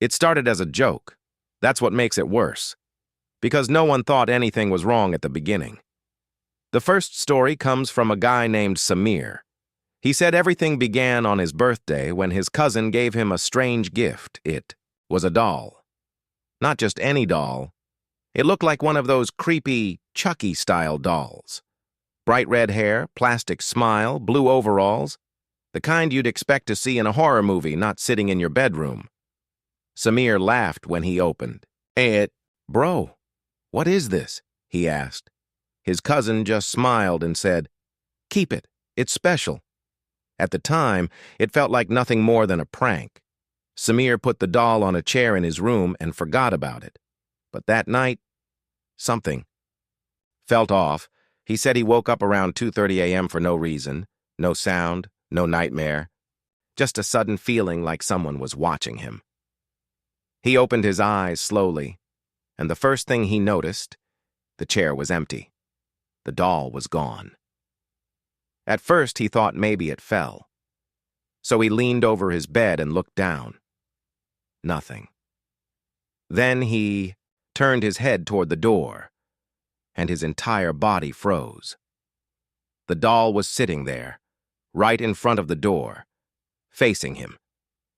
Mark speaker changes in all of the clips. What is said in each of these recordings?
Speaker 1: It started as a joke. That's what makes it worse. Because no one thought anything was wrong at the beginning. The first story comes from a guy named Samir. He said everything began on his birthday when his cousin gave him a strange gift. It was a doll. Not just any doll. It looked like one of those creepy Chucky-style dolls. Bright red hair, plastic smile, blue overalls. The kind you'd expect to see in a horror movie, not sitting in your bedroom. Samir laughed when he opened. Bro, what is this? He asked. His cousin just smiled and said, "Keep it. It's special." At the time, it felt like nothing more than a prank. Samir put the doll on a chair in his room and forgot about it. But that night, something felt off. He said he woke up around 2:30 a.m. for no reason, no sound, no nightmare, just a sudden feeling like someone was watching him. He opened his eyes slowly, and the first thing he noticed, the chair was empty. The doll was gone. At first, he thought maybe it fell. So he leaned over his bed and looked down. Nothing. Then he turned his head toward the door, and his entire body froze. The doll was sitting there, right in front of the door, facing him.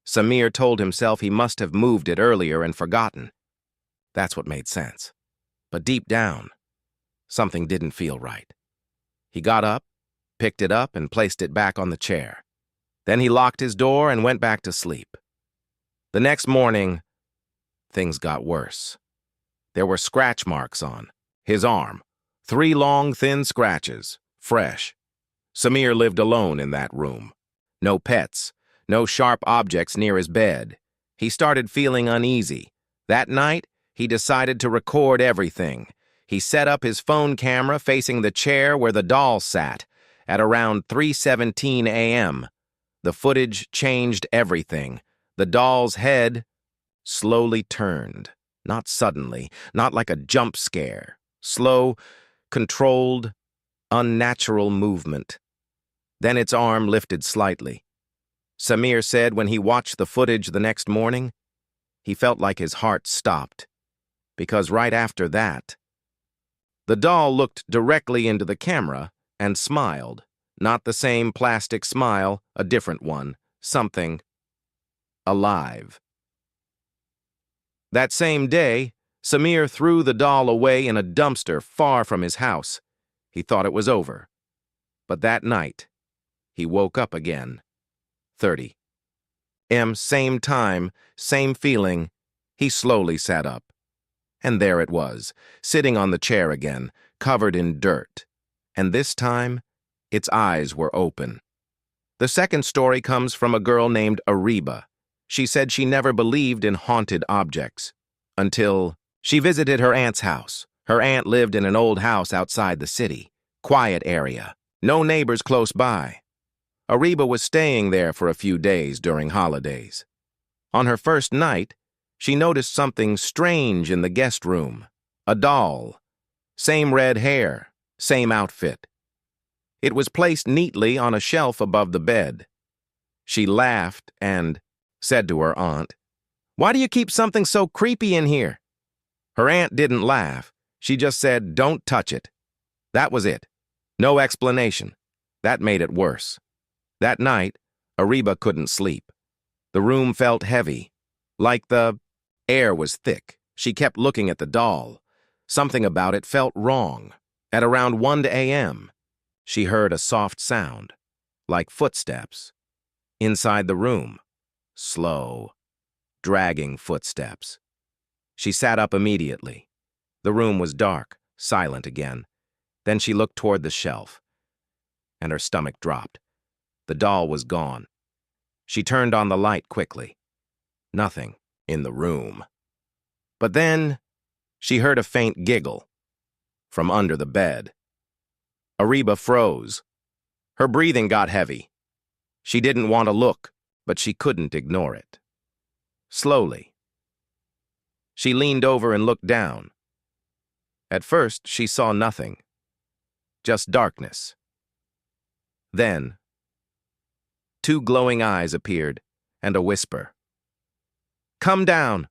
Speaker 1: Samir told himself he must have moved it earlier and forgotten. That's what made sense. But deep down, something didn't feel right. He got up, picked it up, and placed it back on the chair. Then he locked his door and went back to sleep. The next morning, things got worse. There were scratch marks on his arm. 3 long, thin scratches, fresh. Samir lived alone in that room. No pets, no sharp objects near his bed. He started feeling uneasy. That night, he decided to record everything. He set up his phone camera facing the chair where the doll sat at around 3:17 a.m. The footage changed everything. The doll's head slowly turned. Not suddenly, not like a jump scare. Slow, controlled, unnatural movement. Then its arm lifted slightly. Samir said when he watched the footage the next morning, he felt like his heart stopped. Because right after that, the doll looked directly into the camera and smiled. Not the same plastic smile, a different one. Something alive. That same day, Samir threw the doll away in a dumpster far from his house. He thought it was over. But that night, he woke up again. 30 a.m., same time, same feeling. He slowly sat up. And there it was, sitting on the chair again, covered in dirt. And this time, its eyes were open. The second story comes from a girl named Ariba. She said she never believed in haunted objects until she visited her aunt's house. Her aunt lived in an old house outside the city. Quiet area. No neighbors close by. Ariba was staying there for a few days during holidays. On her first night, she noticed something strange in the guest room. A doll. Same red hair. Same outfit. It was placed neatly on a shelf above the bed. She laughed and said to her aunt, "Why do you keep something so creepy in here?" Her aunt didn't laugh. She just said, "Don't touch it." That was it. No explanation. That made it worse. That night, Ariba couldn't sleep. The room felt heavy, like the air was thick. She kept looking at the doll. Something about it felt wrong. At around 1 a.m., she heard a soft sound, like footsteps. Inside the room, slow, dragging footsteps. She sat up immediately. The room was dark, silent again. Then she looked toward the shelf, and her stomach dropped. The doll was gone. She turned on the light quickly. Nothing in the room. But then she heard a faint giggle from under the bed. Ariba froze. Her breathing got heavy. She didn't want to look, but she couldn't ignore it. Slowly, she leaned over and looked down. At first, she saw nothing, just darkness. Then, 2 glowing eyes appeared, and a whisper. Come down!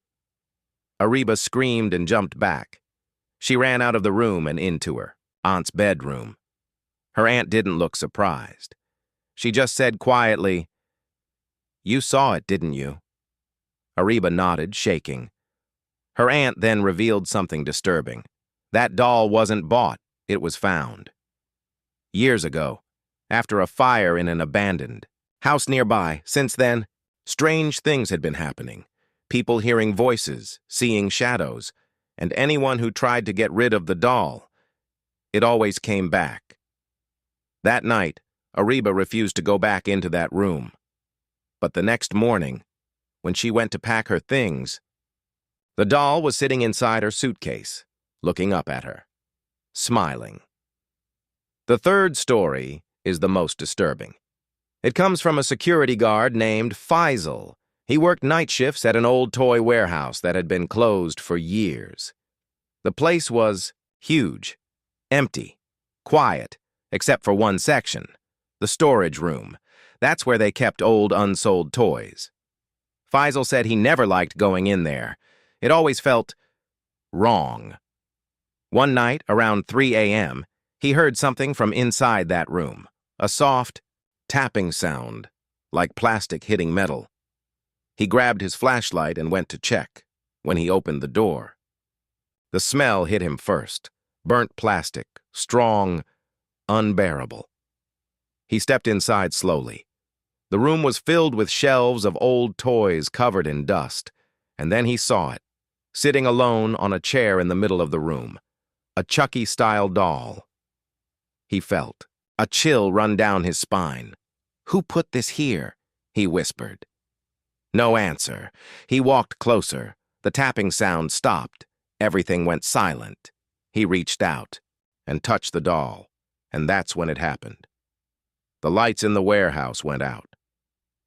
Speaker 1: Ariba screamed and jumped back. She ran out of the room and into her aunt's bedroom. Her aunt didn't look surprised. She just said quietly, "You saw it, didn't you?" Ariba nodded, shaking. Her aunt then revealed something disturbing. That doll wasn't bought, it was found. Years ago, after a fire in an abandoned house nearby. Since then, strange things had been happening. People hearing voices, seeing shadows, and anyone who tried to get rid of the doll, it always came back. That night, Ariba refused to go back into that room. But the next morning, when she went to pack her things, the doll was sitting inside her suitcase, looking up at her, smiling. The third story is the most disturbing. It comes from a security guard named Faisal. He worked night shifts at an old toy warehouse that had been closed for years. The place was huge, empty, quiet, except for one section, the storage room. That's where they kept old unsold toys. Faisal said he never liked going in there. It always felt wrong. One night, around 3 a.m., he heard something from inside that room, a soft, tapping sound, like plastic hitting metal. He grabbed his flashlight and went to check. When he opened the door, the smell hit him first, burnt plastic, strong, unbearable. He stepped inside slowly. The room was filled with shelves of old toys covered in dust, and then he saw it, sitting alone on a chair in the middle of the room, a Chucky-style doll. He felt a chill run down his spine. "Who put this here?" he whispered. No answer. He walked closer. The tapping sound stopped. Everything went silent. He reached out and touched the doll, and that's when it happened. The lights in the warehouse went out.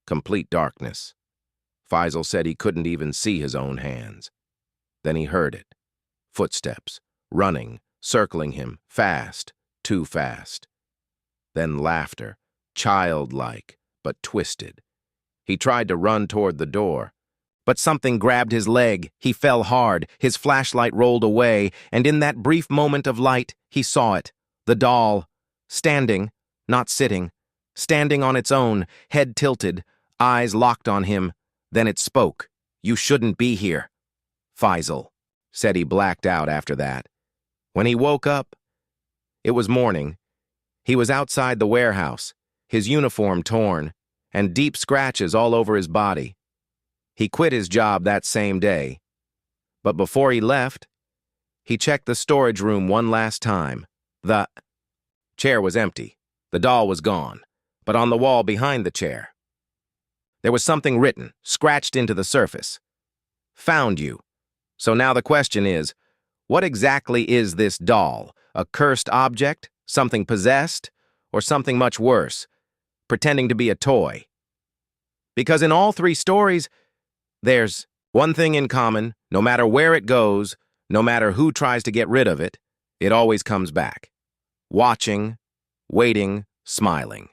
Speaker 1: Complete darkness. Faisal said he couldn't even see his own hands. Then he heard it. Footsteps, running, circling him, fast, too fast. Then laughter, childlike, but twisted. He tried to run toward the door, but something grabbed his leg. He fell hard, his flashlight rolled away, and in that brief moment of light, he saw it, the doll, standing, not sitting, standing on its own, head tilted, eyes locked on him. Then it spoke. "You shouldn't be here." Faisal said he blacked out after that. When he woke up, it was morning. He was outside the warehouse, his uniform torn, and deep scratches all over his body. He quit his job that same day. But before he left, he checked the storage room one last time. The chair was empty. The doll was gone. But on the wall behind the chair, there was something written, scratched into the surface. "Found you." So now the question is, what exactly is this doll? A cursed object? Something possessed? Or something much worse, pretending to be a toy? Because in all three stories, there's one thing in common. No matter where it goes, no matter who tries to get rid of it, it always comes back. Watching, waiting, smiling.